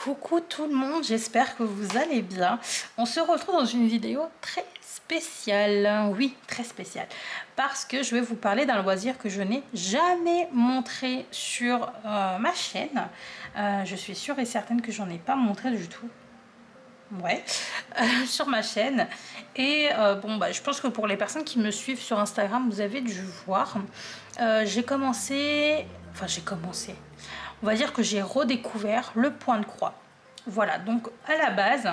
Coucou tout le monde, j'espère que vous allez bien. On se retrouve dans une vidéo très spéciale, oui, très spéciale, parce que je vais vous parler d'un loisir que je n'ai jamais montré sur ma chaîne. Je suis sûre et certaine que j'en ai pas montré du tout. Ouais, sur ma chaîne. Et je pense que pour les personnes qui me suivent sur Instagram, vous avez dû voir. J'ai commencé, on va dire que j'ai redécouvert le point de croix. Voilà, donc à la base,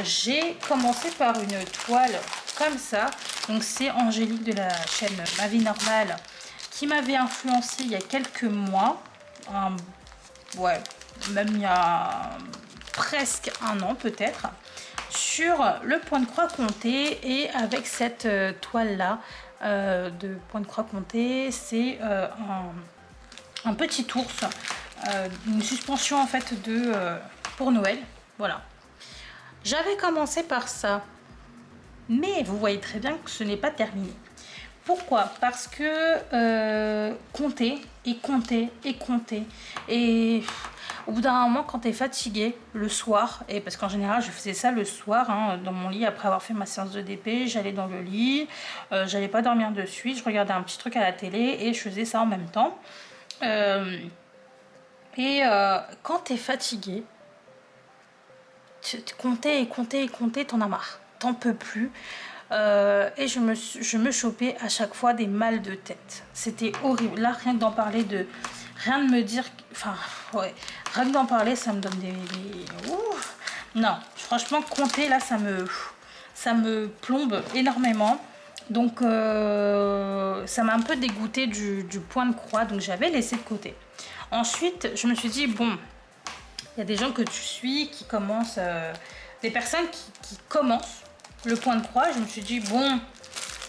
j'ai commencé par une toile comme ça. Donc c'est Angélique de la chaîne Ma Vie Normale qui m'avait influencé il y a quelques mois. Ouais, même il y a presque un an peut-être, sur le point de croix compté. Et avec cette toile là de point de croix compté, c'est un petit ours, une suspension en fait de pour Noël. Voilà, j'avais commencé par ça, mais vous voyez très bien que ce n'est pas terminé. Pourquoi? Parce que compter et compter et compter, et au bout d'un moment, quand tu es fatigué le soir, et parce qu'en général je faisais ça le soir, hein, dans mon lit, après avoir fait ma séance de DP, j'allais dans le lit, j'allais pas dormir de suite, je regardais un petit truc à la télé et je faisais ça en même temps. Quand tu es fatigué, compter et compter et compter, t'en as marre, t'en peux plus. Et je me chopais à chaque fois des mal de tête. C'était horrible. Là, rien que d'en parler, rien de me dire, enfin, ouais, rien que d'en parler, ça me donne des... Ouf. Non, franchement, compter, là, ça me plombe énormément. Donc, ça m'a un peu dégoûté du point de croix, donc j'avais laissé de côté. Ensuite, je me suis dit, bon, il y a des gens que tu suis qui commencent, des personnes qui commencent le point de croix. Je me suis dit, bon,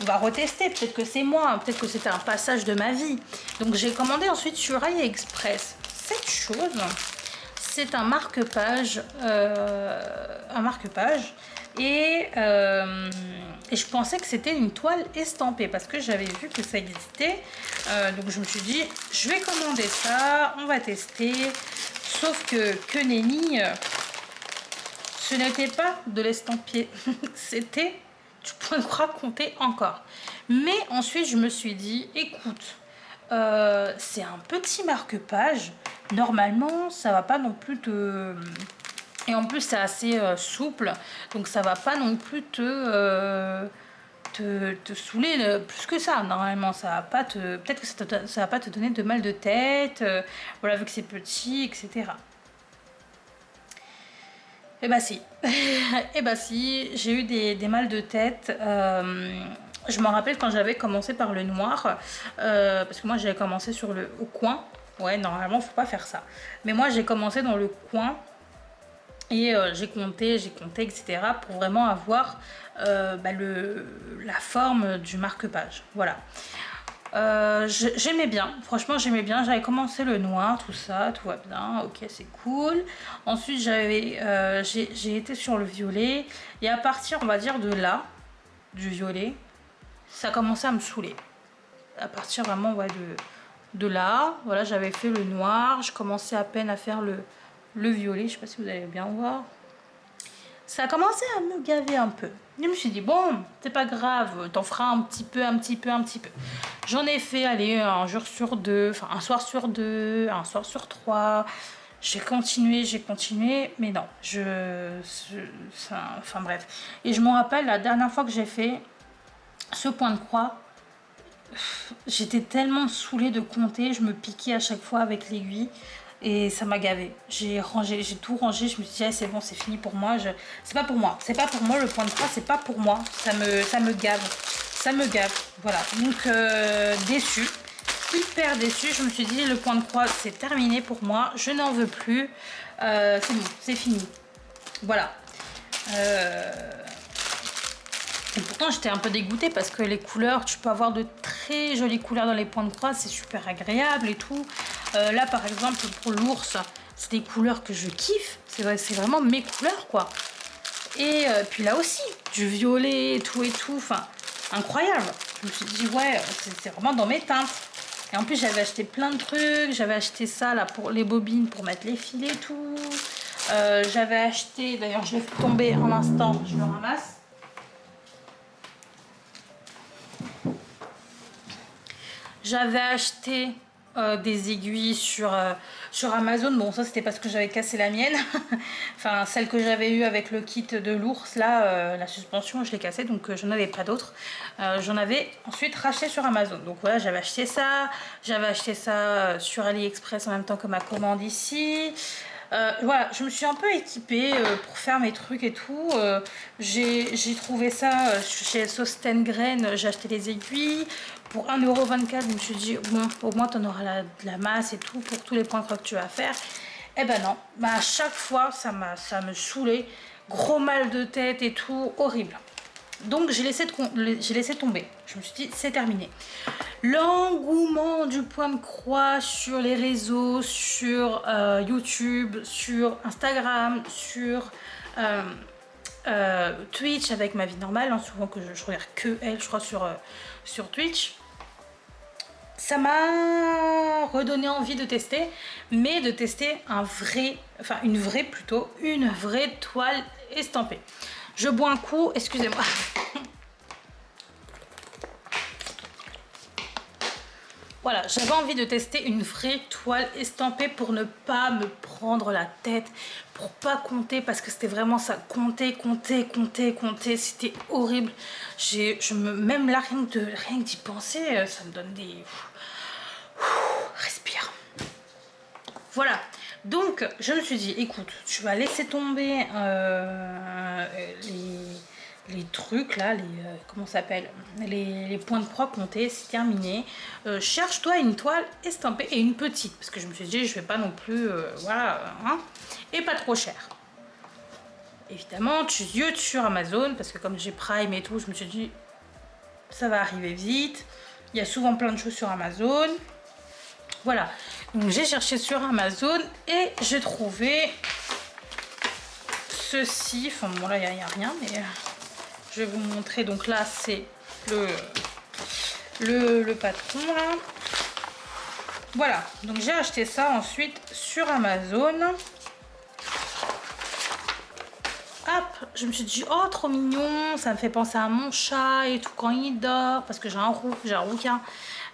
on va retester, peut-être que c'est moi, peut-être que c'était un passage de ma vie. Donc j'ai commandé ensuite sur AliExpress cette chose. C'est un marque-page, et je pensais que c'était une toile estampée parce que j'avais vu que ça existait. Donc je me suis dit, je vais commander ça, on va tester. Sauf que nenni, ce n'était pas de l'estampé, c'était du point de croix compté encore. Mais ensuite je me suis dit, écoute, c'est un petit marque-page, normalement ça va pas non plus te... Et en plus c'est assez souple, donc ça va pas non plus te saouler plus que ça. Normalement ça va pas te... Peut-être que ça va pas te donner de mal de tête, voilà, vu que c'est petit, etc. Et bah si, et bah si, j'ai eu des mal de tête. Je me rappelle quand j'avais commencé par le noir, parce que moi j'avais commencé au coin. Ouais, normalement faut pas faire ça, mais moi j'ai commencé dans le coin. Et j'ai compté, etc. pour vraiment avoir la forme du marque-page. Voilà. J'aimais bien, franchement j'aimais bien. J'avais commencé le noir, tout ça, tout va bien, ok, c'est cool. Ensuite j'ai été sur le violet. Et à partir, on va dire, de là, du violet, ça commençait à me saouler. À partir vraiment, ouais, de là, voilà, j'avais fait le noir. Je commençais à peine à faire le violet, je sais pas si vous allez bien voir. Ça a commencé à me gaver un peu. Je me suis dit, bon, c'est pas grave, t'en feras un petit peu. J'en ai fait, allez, un jour sur deux, enfin un soir sur deux, un soir sur trois. J'ai continué, mais non, enfin bref. Et je me rappelle, la dernière fois que j'ai fait ce point de croix, j'étais tellement saoulée de compter, je me piquais à chaque fois avec l'aiguille. Et ça m'a gavé. J'ai tout rangé. Je me suis dit, ah, c'est bon, c'est fini pour moi. C'est pas pour moi. C'est pas pour moi le point de croix. C'est pas pour moi. Ça me gave. Ça me gave. Voilà. Donc déçue. Hyper déçue. Je me suis dit, le point de croix, c'est terminé pour moi. Je n'en veux plus. C'est bon. C'est fini. Voilà. Et pourtant, j'étais un peu dégoûtée parce que les couleurs, tu peux avoir de très jolies couleurs dans les points de croix. C'est super agréable et tout. Là, par exemple, pour l'ours, c'est des couleurs que je kiffe. C'est vraiment mes couleurs, quoi. Et puis là aussi, du violet et tout. Enfin, incroyable. Je me suis dit, ouais, c'est vraiment dans mes teintes. Et en plus, j'avais acheté plein de trucs. J'avais acheté ça, là, pour les bobines, pour mettre les fils et tout. J'avais acheté, d'ailleurs je l'ai fait tomber un instant, je le ramasse. J'avais acheté des aiguilles sur Amazon. Bon, ça c'était parce que j'avais cassé la mienne. Enfin, celle que j'avais eue avec le kit de l'ours, là, la suspension, je l'ai cassée, donc j'en avais pas d'autres. J'en avais ensuite racheté sur Amazon. Donc voilà, j'avais acheté ça. J'avais acheté ça sur AliExpress en même temps que ma commande ici. Voilà, je me suis un peu équipée pour faire mes trucs et tout. J'ai trouvé ça chez Sosten Grain, j'ai acheté des aiguilles. Pour 1,24 €, je me suis dit, bon, au moins tu en auras de la masse et tout pour tous les points crocs que tu vas faire. Eh ben non, bah, à chaque fois ça me saoulait. Gros mal de tête et tout, horrible. Donc j'ai laissé tomber. Je me suis dit, c'est terminé. L'engouement du point de croix sur les réseaux, sur YouTube, sur Instagram, sur Twitch avec ma vie normale, hein, souvent que je regarde que elle, je crois, sur Twitch. Ça m'a redonné envie de tester, mais de tester une vraie toile estampée. Je bois un coup, excusez-moi. Voilà, j'avais envie de tester une vraie toile estampée pour ne pas me prendre la tête, pour pas compter, parce que c'était vraiment ça, compter, c'était horrible. Même là, rien que d'y penser, ça me donne des... Respire. Voilà, donc je me suis dit, écoute, tu vas laisser tomber les trucs là, comment ça s'appelle, les points de croix comptés, c'est terminé. Cherche-toi une toile estampée et une petite, parce que je me suis dit, je vais pas non plus, voilà, hein, et pas trop cher. Évidemment, tu ziotes sur Amazon, parce que comme j'ai Prime et tout, je me suis dit, ça va arriver vite. Il y a souvent plein de choses sur Amazon. Voilà, donc j'ai cherché sur Amazon et j'ai trouvé ceci. Enfin bon, là il n'y a rien, mais je vais vous montrer. Donc là c'est le patron là. Voilà, donc j'ai acheté ça ensuite sur Amazon. Hop, je me suis dit, oh trop mignon, ça me fait penser à mon chat et tout quand il dort, parce que j'ai un rouquin.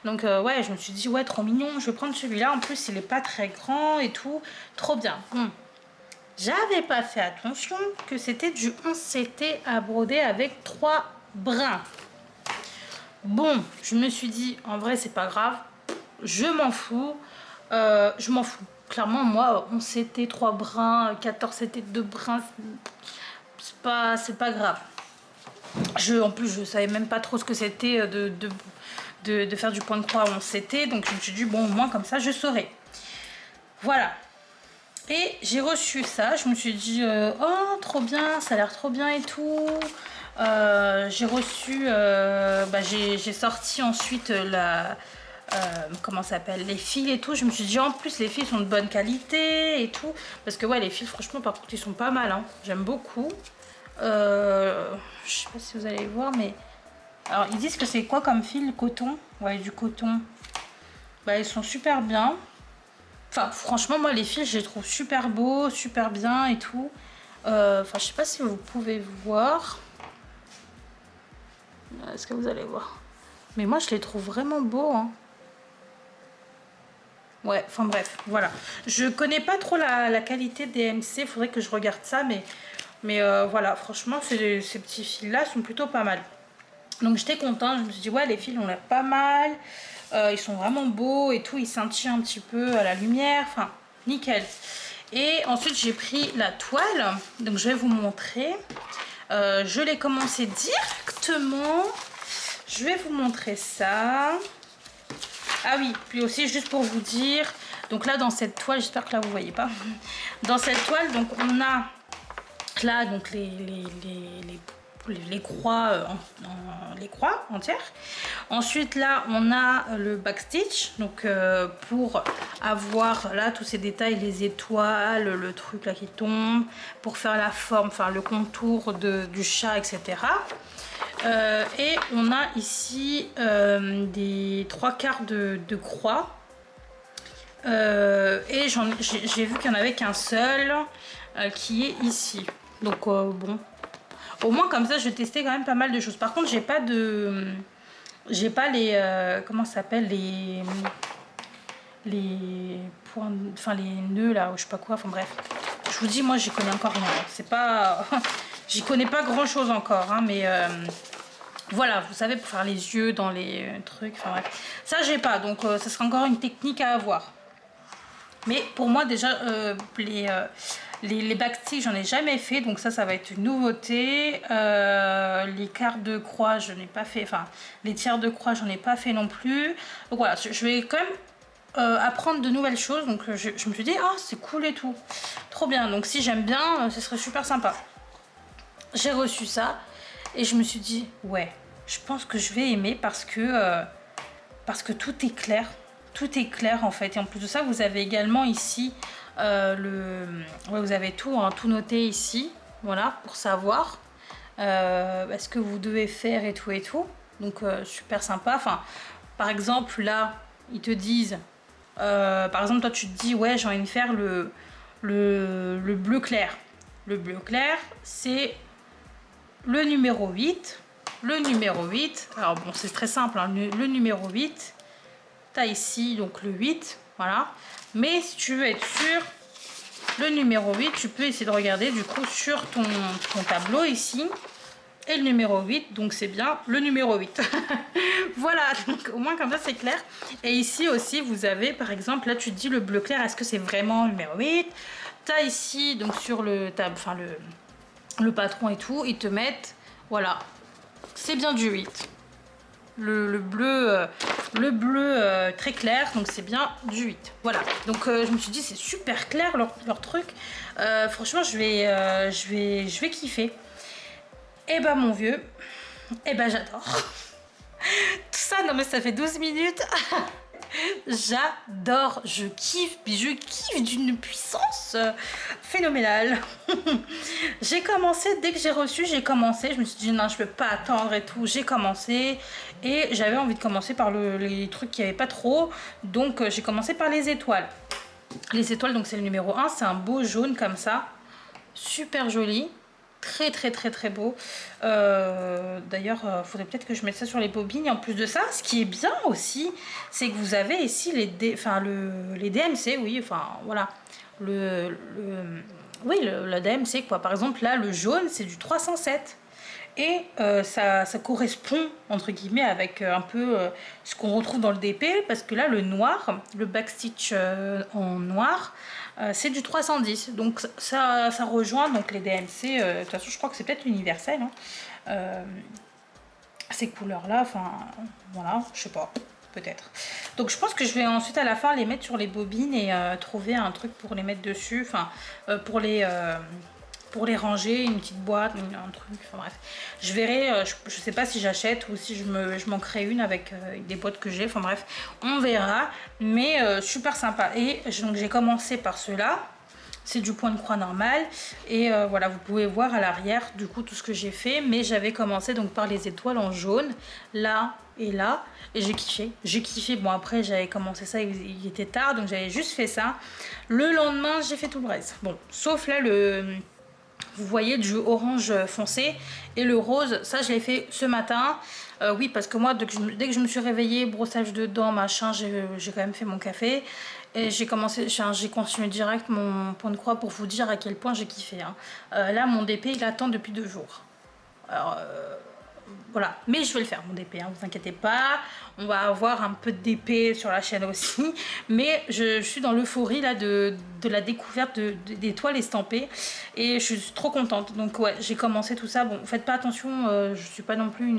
Donc ouais, je me suis dit, ouais, trop mignon, je vais prendre celui-là. En plus, il est pas très grand et tout, trop bien. J'avais pas fait attention que c'était du 11CT à broder avec 3 brins. Bon, je me suis dit, en vrai, c'est pas grave, je m'en fous. Je m'en fous. Clairement, moi, 11CT, 3 brins, 14CT, 2 brins, c'est pas grave. En plus, je savais même pas trop ce que c'était de faire du point de croix à 11CT, donc je me suis dit, bon, au moins, comme ça, je saurais. Voilà. Et j'ai reçu ça, je me suis dit, oh, trop bien, ça a l'air trop bien et tout. J'ai reçu, j'ai sorti ensuite comment ça s'appelle, les fils et tout. Je me suis dit, en plus, les fils sont de bonne qualité et tout. Parce que, ouais, les fils, franchement, par contre, ils sont pas mal, hein. J'aime beaucoup. Je sais pas si vous allez voir, mais... Alors, ils disent que c'est quoi comme fil? Coton? Ouais, du coton. Bah, ils sont super bien. Enfin, franchement, moi, les fils, je les trouve super beaux, super bien et tout. Enfin, je sais pas si vous pouvez voir. Est-ce que vous allez voir? Mais moi, je les trouve vraiment beaux, hein. Ouais, enfin bref, voilà. Je connais pas trop la qualité des MC, faudrait que je regarde ça, mais voilà, franchement, ces petits fils-là sont plutôt pas mal. Donc j'étais contente, je me suis dit, ouais, les fils ont l'air pas mal, ils sont vraiment beaux et tout, ils scintillent un petit peu à la lumière, enfin, nickel. Et ensuite, j'ai pris la toile, donc je vais vous montrer. Je l'ai commencé directement, je vais vous montrer ça. Ah oui, puis aussi juste pour vous dire, donc là dans cette toile, j'espère que là vous voyez pas, dans cette toile, donc on a là donc les croix, les croix entières. Ensuite là on a le backstitch, donc pour avoir là tous ces détails, les étoiles, le truc là qui tombe, pour faire la forme, enfin le contour du chat, etc. Et on a ici des 3/4 de croix. Et j'ai vu qu'il n'y en avait qu'un seul qui est ici. Donc bon, au moins comme ça je vais tester quand même pas mal de choses. Par contre j'ai pas les comment ça s'appelle, les points, enfin les nœuds là ou je sais pas quoi, enfin bref. Je vous dis, moi j'y connais encore rien, c'est pas j'y connais pas grand chose encore hein, mais voilà, vous savez, pour faire les yeux dans les trucs, enfin bref, ça j'ai pas, donc ça sera encore une technique à avoir. Mais pour moi déjà les backsticks j'en ai jamais fait, donc ça va être une nouveauté. Les quarts de croix je n'ai pas fait, enfin les tiers de croix j'en ai pas fait non plus. Donc voilà, je vais quand même apprendre de nouvelles choses, donc je me suis dit ah c'est cool et tout, trop bien, donc si j'aime bien ce serait super sympa. J'ai reçu ça et je me suis dit ouais, je pense que je vais aimer parce que tout est clair. Tout est clair en fait, et en plus de ça vous avez également ici vous avez tout, hein, tout noté ici, voilà, pour savoir ce que vous devez faire et tout, donc super sympa. Enfin, par exemple là ils te disent par exemple toi tu te dis ouais j'ai envie de faire le bleu clair. Le bleu clair c'est le numéro 8. Le numéro 8, alors bon c'est très simple hein, le numéro 8 t'as ici donc le 8, voilà. Mais si tu veux être sûr, le numéro 8, tu peux essayer de regarder du coup sur ton tableau ici. Et le numéro 8, donc c'est bien le numéro 8. Voilà, donc au moins comme ça c'est clair. Et ici aussi vous avez par exemple, là tu te dis le bleu clair, est-ce que c'est vraiment le numéro 8? T'as ici donc sur le patron et tout, ils te mettent, voilà, c'est bien du 8. Le bleu très clair, donc c'est bien du 8. Voilà, donc je me suis dit c'est super clair leur truc. Franchement je vais kiffer. Et bah mon vieux, et bah j'adore. Tout ça, non mais ça fait 12 minutes. J'adore, je kiffe d'une puissance phénoménale. J'ai commencé, dès que j'ai reçu, j'ai commencé. Je me suis dit non, je peux pas attendre et tout. J'ai commencé et j'avais envie de commencer par les trucs qui avait pas trop. Donc j'ai commencé par les étoiles. Les étoiles, donc c'est le numéro 1, c'est un beau jaune comme ça. Super joli. Très très très très beau. D'ailleurs faudrait peut-être que je mette ça sur les bobines. Et en plus de ça, ce qui est bien aussi, c'est que vous avez ici les DMC, oui, enfin voilà, la DMC quoi. Par exemple là le jaune c'est du 307 et ça correspond entre guillemets avec un peu ce qu'on retrouve dans le DP, parce que là le noir, le backstitch en noir, c'est du 310, donc ça rejoint donc les DMC. De toute façon je crois que c'est peut-être universel hein, ces couleurs là, enfin voilà, je sais pas, peut-être. Donc je pense que je vais ensuite à la fin les mettre sur les bobines et trouver un truc pour les mettre dessus, enfin pour les ranger, une petite boîte, un truc, enfin bref. Je verrai, je sais pas si j'achète ou si je m'en crée une avec des boîtes que j'ai, enfin bref, on verra. Mais super sympa. Et donc j'ai commencé par ceux-là, c'est du point de croix normal. Et voilà, vous pouvez voir à l'arrière du coup tout ce que j'ai fait. Mais j'avais commencé donc par les étoiles en jaune, là et là. Et j'ai kiffé. Bon après j'avais commencé ça, il était tard, donc j'avais juste fait ça. Le lendemain j'ai fait tout le reste. Bon, sauf là vous voyez du orange foncé et le rose, ça je l'ai fait ce matin. Oui, parce que moi dès que je me suis réveillée, brossage de dents, machin, j'ai quand même fait mon café. Et j'ai continué direct mon point de croix pour vous dire à quel point j'ai kiffé. Hein. Là, mon DP, il attend depuis 2 jours. Alors, voilà, mais je vais le faire mon DP, hein, vous inquiétez pas. On va avoir un peu de DP sur la chaîne aussi, mais je suis dans l'euphorie là de la découverte d'étoiles estampées et je suis trop contente. Donc ouais, j'ai commencé tout ça. Bon, faites pas attention, je suis pas non plus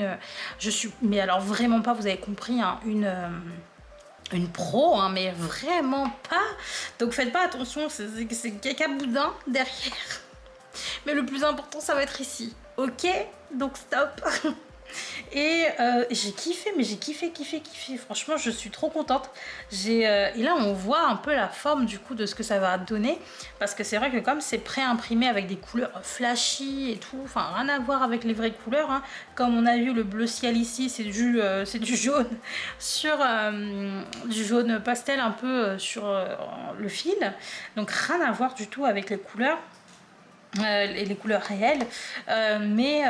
mais alors vraiment pas, vous avez compris, hein, une pro, hein, mais vraiment pas. Donc faites pas attention, c'est caca boudin derrière. Mais le plus important, ça va être ici. Ok, donc stop. Et j'ai kiffé, mais j'ai kiffé. Franchement, je suis trop contente. Et là, on voit un peu la forme du coup de ce que ça va donner. Parce que c'est vrai que comme c'est pré-imprimé avec des couleurs flashy et tout, enfin rien à voir avec les vraies couleurs. Hein. Comme on a vu le bleu ciel ici, c'est du jaune sur du jaune pastel un peu sur le fil. Donc rien à voir du tout avec les couleurs. Les couleurs réelles, mais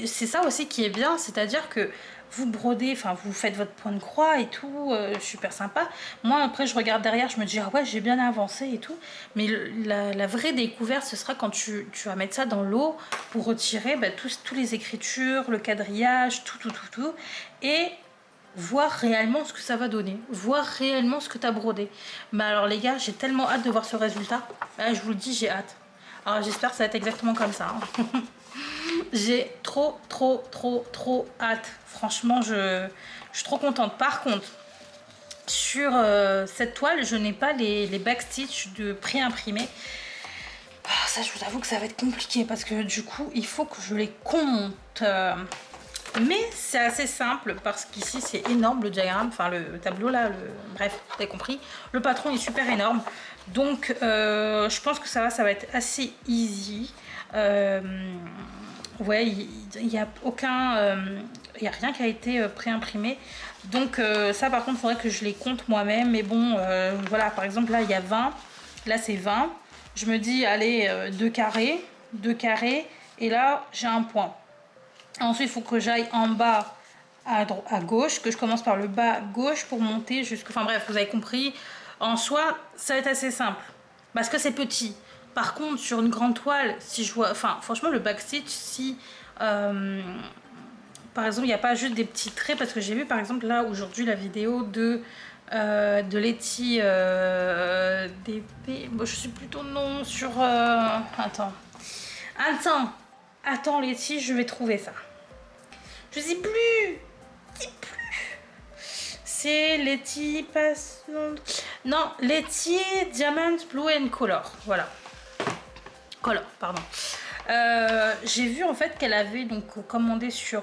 c'est ça aussi qui est bien, c'est-à-dire que vous brodez, enfin vous faites votre point de croix et tout, super sympa. Moi après je regarde derrière, je me dis ah ouais j'ai bien avancé et tout, mais la vraie découverte ce sera quand tu vas mettre ça dans l'eau pour retirer tous les écritures, le quadrillage, tout, et voir réellement ce que ça va donner, voir réellement ce que tu as brodé. Mais alors les gars, j'ai tellement hâte de voir ce résultat. Là, je vous le dis, j'ai hâte. Alors j'espère que ça va être exactement comme ça. Hein. J'ai trop hâte. Franchement, je suis trop contente. Par contre, sur cette toile, je n'ai pas les backstitch de pré-imprimés. Ça, je vous avoue que ça va être compliqué parce que du coup, il faut que je les compte. Mais c'est assez simple parce qu'ici c'est énorme le diagramme, enfin le tableau là, bref, vous avez compris. Le patron est super énorme, donc je pense que ça va être assez easy. Ouais, il n'y a aucun, il n'y a rien qui a été pré-imprimé. Donc ça par contre, il faudrait que je les compte moi-même. Mais bon, voilà, par exemple là il y a 20, là c'est 20. Je me dis, allez, 2 carrés, et là j'ai un point. Ensuite, il faut que j'aille en bas à gauche, que je commence par le bas gauche pour monter jusqu'au... Enfin bref, vous avez compris. En soi, ça va être assez simple. Parce que c'est petit. Par contre, sur une grande toile, si je vois... Enfin, franchement, le backstitch, si... par exemple, il n'y a pas juste des petits traits. Parce que j'ai vu, par exemple, là, aujourd'hui, la vidéo de Letty DP. Bon, je suis plutôt non sur... Attends, Letty, je vais trouver ça. Je sais plus. C'est Letty Non, Letty Diamond Blue and Color. Voilà. Color, pardon. J'ai vu en fait qu'elle avait donc commandé sur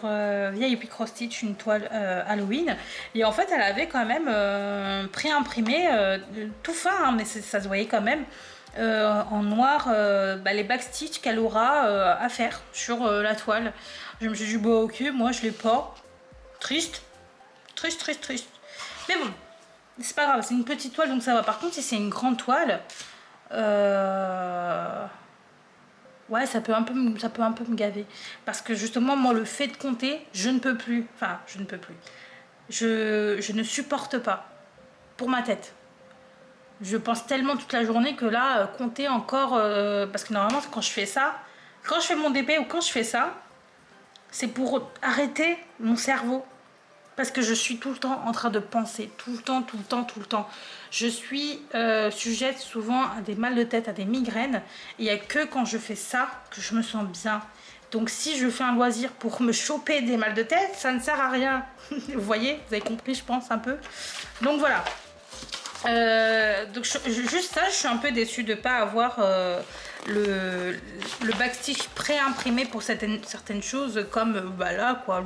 VIP Cross Stitch une toile Halloween, et en fait elle avait quand même pré-imprimé tout fin, hein, mais ça se voyait quand même en noir les backstitch qu'elle aura à faire sur la toile. Je me suis dit bon ok, moi je l'ai pas. Triste. Mais bon, c'est pas grave, c'est une petite toile donc ça va. Par contre si c'est une grande toile, ouais ça peut un peu me gaver. Parce que justement moi le fait de compter, je ne peux plus. Enfin je ne peux plus. Je ne supporte pas. Pour ma tête. Je pense tellement toute la journée que là, compter encore... parce que normalement quand je fais ça, quand je fais mon DP ou quand je fais ça, c'est pour arrêter mon cerveau. Parce que je suis tout le temps en train de penser, tout le temps. Je suis sujette souvent à des mal de tête, à des migraines. Il n'y a que quand je fais ça que je me sens bien. Donc si je fais un loisir pour me choper des mal de tête, ça ne sert à rien. Vous voyez, vous avez compris je pense un peu. Donc voilà. Donc juste ça, je suis un peu déçue de ne pas avoir le backstitch pré-imprimé pour certaines choses comme là quoi,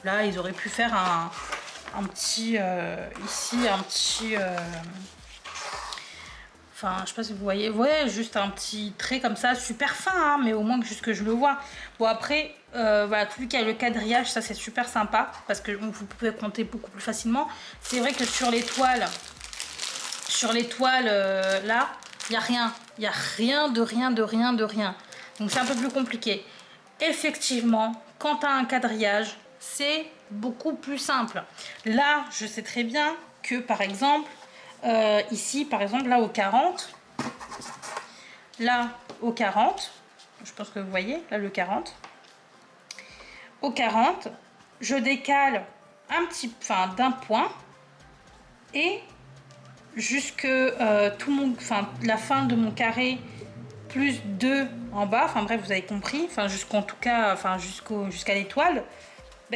là ils auraient pu faire un petit ici un petit enfin je sais pas si vous voyez, ouais, juste un petit trait comme ça super fin hein, mais au moins que juste que je le vois. Bon après voilà, vu qu'il y a le quadrillage, ça c'est super sympa parce que vous pouvez compter beaucoup plus facilement. C'est vrai que sur les toiles là, il n'y a rien. Il n'y a rien de rien. Donc c'est un peu plus compliqué. Effectivement, quand tu as un quadrillage, c'est beaucoup plus simple. Là, je sais très bien que par exemple, ici, par exemple, là au 40, je pense que vous voyez, là le 40, au 40, je décale un petit, enfin d'un point et jusque la fin de mon carré plus 2 en bas, enfin bref vous avez compris, enfin jusqu'en tout cas, enfin jusqu'à l'étoile,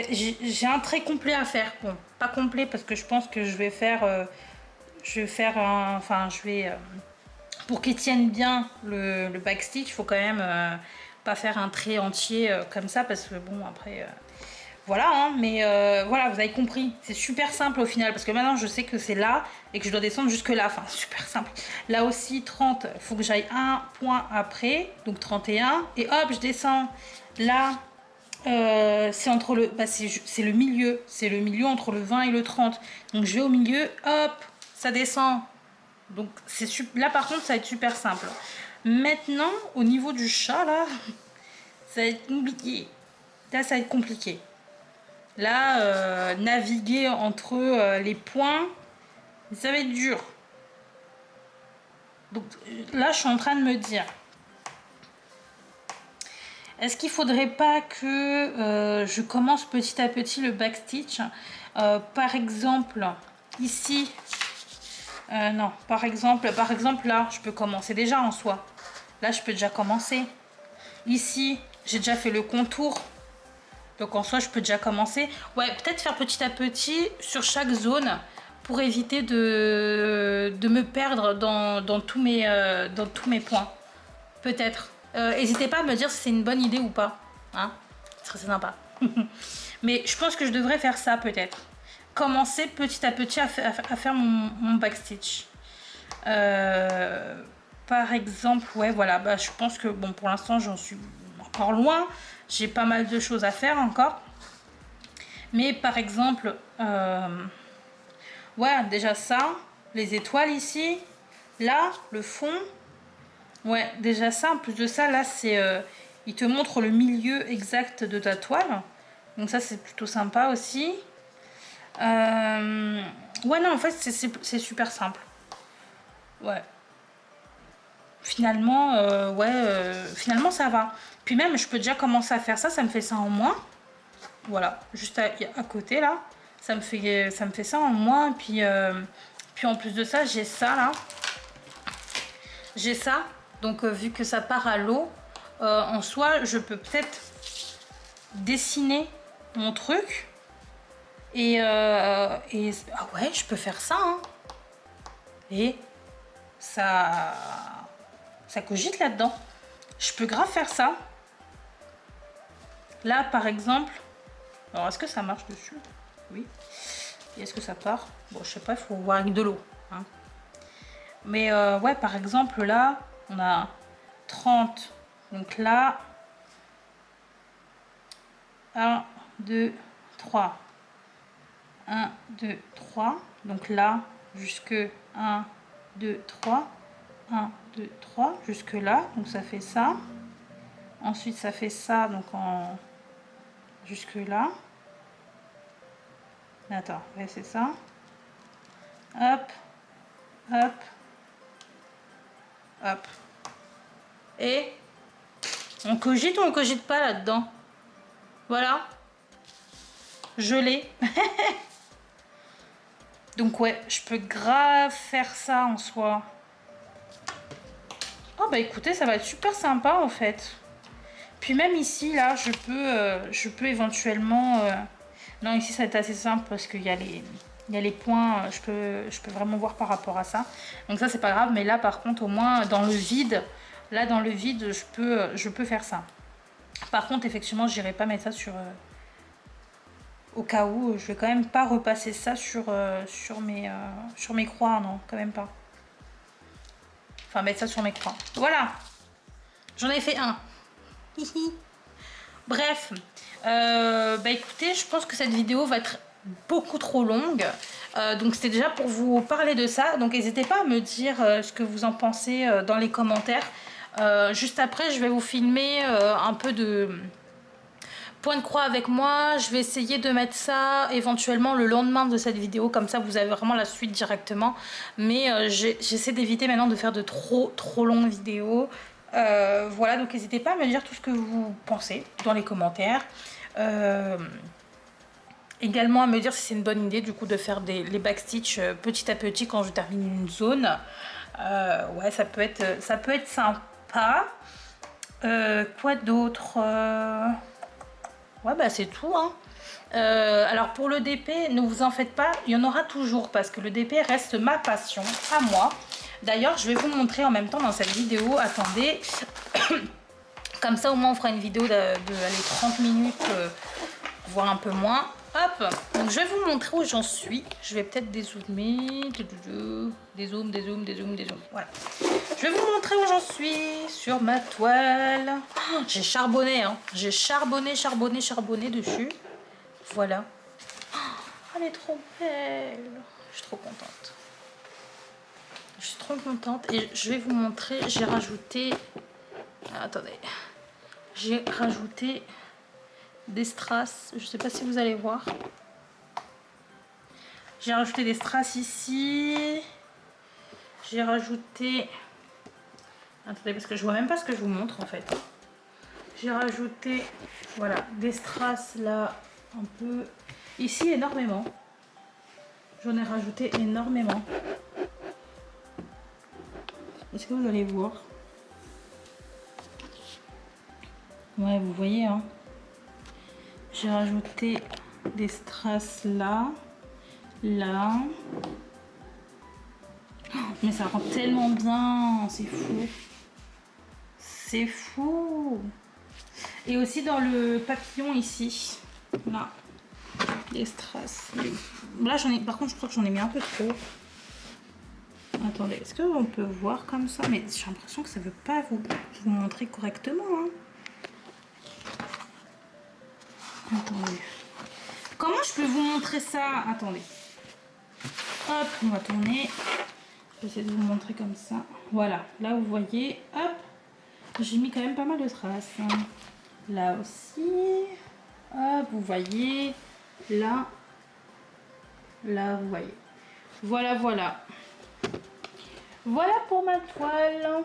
j'ai un trait complet à faire. Bon, pas complet parce que je pense que je vais faire pour qu'il tienne bien le backstitch, il faut quand même pas faire un trait entier comme ça parce que bon après voilà hein, mais voilà vous avez compris, c'est super simple au final parce que maintenant je sais que c'est là et que je dois descendre jusque là, enfin super simple. Là aussi 30, faut que j'aille un point après, donc 31 et hop je descends. Là c'est entre le bah, c'est le milieu entre le 20 et le 30, donc je vais au milieu, hop ça descend. Donc c'est là par contre ça va être super simple. Maintenant au niveau du chat là ça va être compliqué. Là ça va être compliqué. Là naviguer entre les points ça va être dur. Donc là je suis en train de me dire, est-ce qu'il faudrait pas que je commence petit à petit le backstitch par exemple ici non, par exemple là, je peux commencer déjà en soi. Là, je peux déjà commencer. Ici, j'ai déjà fait le contour. Donc en soi, je peux déjà commencer. Ouais, peut-être faire petit à petit sur chaque zone pour éviter de me perdre dans tous mes points. Peut-être. N'hésitez pas à me dire si c'est une bonne idée ou pas. Hein, ce serait sympa. Mais je pense que je devrais faire ça peut-être. Commencer petit à petit à faire mon backstitch. Par exemple, ouais, voilà, bah, je pense que bon, pour l'instant, j'en suis encore loin. J'ai pas mal de choses à faire encore. Mais par exemple, ouais, déjà ça, les étoiles ici, là, le fond. Ouais, déjà ça, en plus de ça, là, c'est, il te montre le milieu exact de ta toile. Donc ça, c'est plutôt sympa aussi. Ouais, non, en fait, c'est super simple. Ouais. Finalement, finalement, ça va. Puis même, je peux déjà commencer à faire ça. Ça me fait ça en moins. Voilà, juste à côté, là. Ça me fait ça en moins. Puis en plus de ça, j'ai ça, là. J'ai ça. Donc, vu que ça part à l'eau, en soi, je peux peut-être dessiner mon truc. Ah ouais, je peux faire ça. Hein. Et ça cogite là-dedans. Je peux grave faire ça. Là, par exemple. Alors, est-ce que ça marche dessus? Oui. Et est-ce que ça part? Bon, je sais pas, il faut voir avec de l'eau. Hein. Mais ouais, par exemple, là, on a 30. Donc là, 1, 2, 3. 1, 2, 3. Donc là, jusque 1, 2, 3. 1, 2, 3. Jusque là. Donc ça fait ça. Ensuite, ça fait ça. Donc jusque là. Attends, ouais, c'est ça. Hop. Hop. Hop. Et on cogite ou on cogite pas là-dedans? Voilà. Je l'ai. Donc ouais, je peux grave faire ça en soi. Oh bah écoutez, ça va être super sympa en fait. Puis même ici, là, je peux éventuellement... Non, ici ça va être assez simple parce qu'il y a les points, je peux vraiment voir par rapport à ça. Donc ça c'est pas grave, mais là par contre au moins dans le vide, là dans le vide je peux faire ça. Par contre effectivement j'irai pas mettre ça sur... au cas où, je vais quand même pas repasser ça sur mes croix, non, quand même pas. Enfin mettre ça sur mes croix. Voilà, j'en ai fait un. Bref, bah écoutez, je pense que cette vidéo va être beaucoup trop longue. Donc c'était déjà pour vous parler de ça. Donc n'hésitez pas à me dire ce que vous en pensez dans les commentaires. Juste après, je vais vous filmer un peu de point de croix avec moi. Je vais essayer de mettre ça éventuellement le lendemain de cette vidéo. Comme ça, vous avez vraiment la suite directement. Mais j'essaie d'éviter maintenant de faire de trop longues vidéos. Voilà, donc n'hésitez pas à me dire tout ce que vous pensez dans les commentaires. Également à me dire si c'est une bonne idée du coup de faire les backstitch petit à petit quand je termine une zone. Ouais, ça peut être sympa. Quoi d'autre? Ouais, bah c'est tout. Hein. Alors pour le DP, ne vous en faites pas, il y en aura toujours parce que le DP reste ma passion à moi. D'ailleurs, je vais vous montrer en même temps dans cette vidéo, attendez, Comme ça, au moins, on fera une vidéo de allez, 30 minutes, voire un peu moins. Hop, donc je vais vous montrer où j'en suis. Je vais peut-être dézoomer. Dézoom. Voilà. Je vais vous montrer où j'en suis sur ma toile. Oh, j'ai charbonné, hein. J'ai charbonné dessus. Voilà. Oh, elle est trop belle. Je suis trop contente. Je suis trop contente. Et je vais vous montrer, j'ai rajouté... Attendez. J'ai rajouté des strass. Je sais pas si vous allez voir. J'ai rajouté des strass ici. J'ai rajouté... Attendez, parce que je vois même pas ce que je vous montre en fait. J'ai rajouté, voilà, des strass là, un peu... Ici, énormément. J'en ai rajouté énormément. Est-ce que vous allez voir? Ouais, vous voyez, hein. J'ai rajouté des strass là, là. Oh, mais ça rend tellement bien, c'est fou. C'est fou. Et aussi dans le papillon ici, là, les strass. Là, j'en ai, par contre, je crois que j'en ai mis un peu trop. Attendez, est-ce qu'on peut voir comme ça? Mais j'ai l'impression que ça veut pas vous montrer correctement, hein. Attendez. Comment je peux vous montrer ça? Attendez. Hop, on va tourner. Je vais essayer de vous montrer comme ça. Voilà, là vous voyez, hop, j'ai mis quand même pas mal de traces. Là aussi, hop, vous voyez, là, vous voyez. Voilà, voilà. Voilà pour ma toile.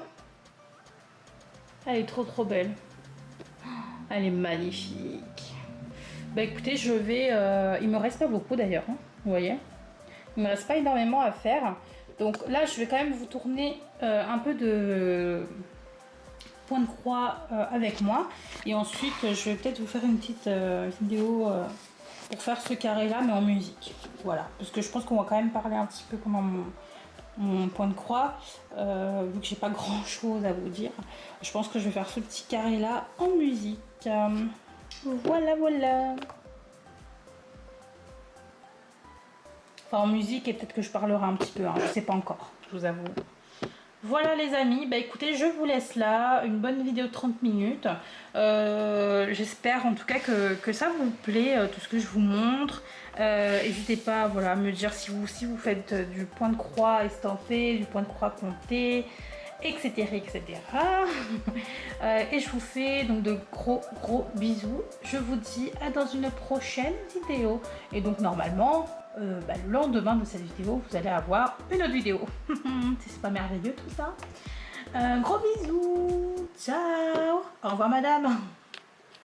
Elle est trop belle. Elle est magnifique. Bah écoutez, je vais... il me reste pas beaucoup d'ailleurs, hein, vous voyez. Il me reste pas énormément à faire. Donc là, je vais quand même vous tourner un peu de point de croix avec moi. Et ensuite, je vais peut-être vous faire une petite vidéo pour faire ce carré-là, mais en musique. Voilà. Parce que je pense qu'on va quand même parler un petit peu comment mon point de croix. Vu que j'ai pas grand-chose à vous dire. Je pense que je vais faire ce petit carré-là en musique. Voilà, voilà. Enfin, en musique, et peut-être que je parlerai un petit peu, hein, je sais pas encore, je vous avoue. Voilà les amis, bah écoutez, je vous laisse là, une bonne vidéo de 30 minutes. J'espère en tout cas que ça vous plaît, tout ce que je vous montre. N'hésitez pas, voilà, à me dire si vous faites du point de croix estampé, du point de croix compté, etc. etc. Et je vous fais donc de gros bisous. Je vous dis à dans une prochaine vidéo. Et donc normalement... le lendemain de cette vidéo, vous allez avoir une autre vidéo. C'est pas merveilleux tout ça. Gros bisous. Ciao. Au revoir madame.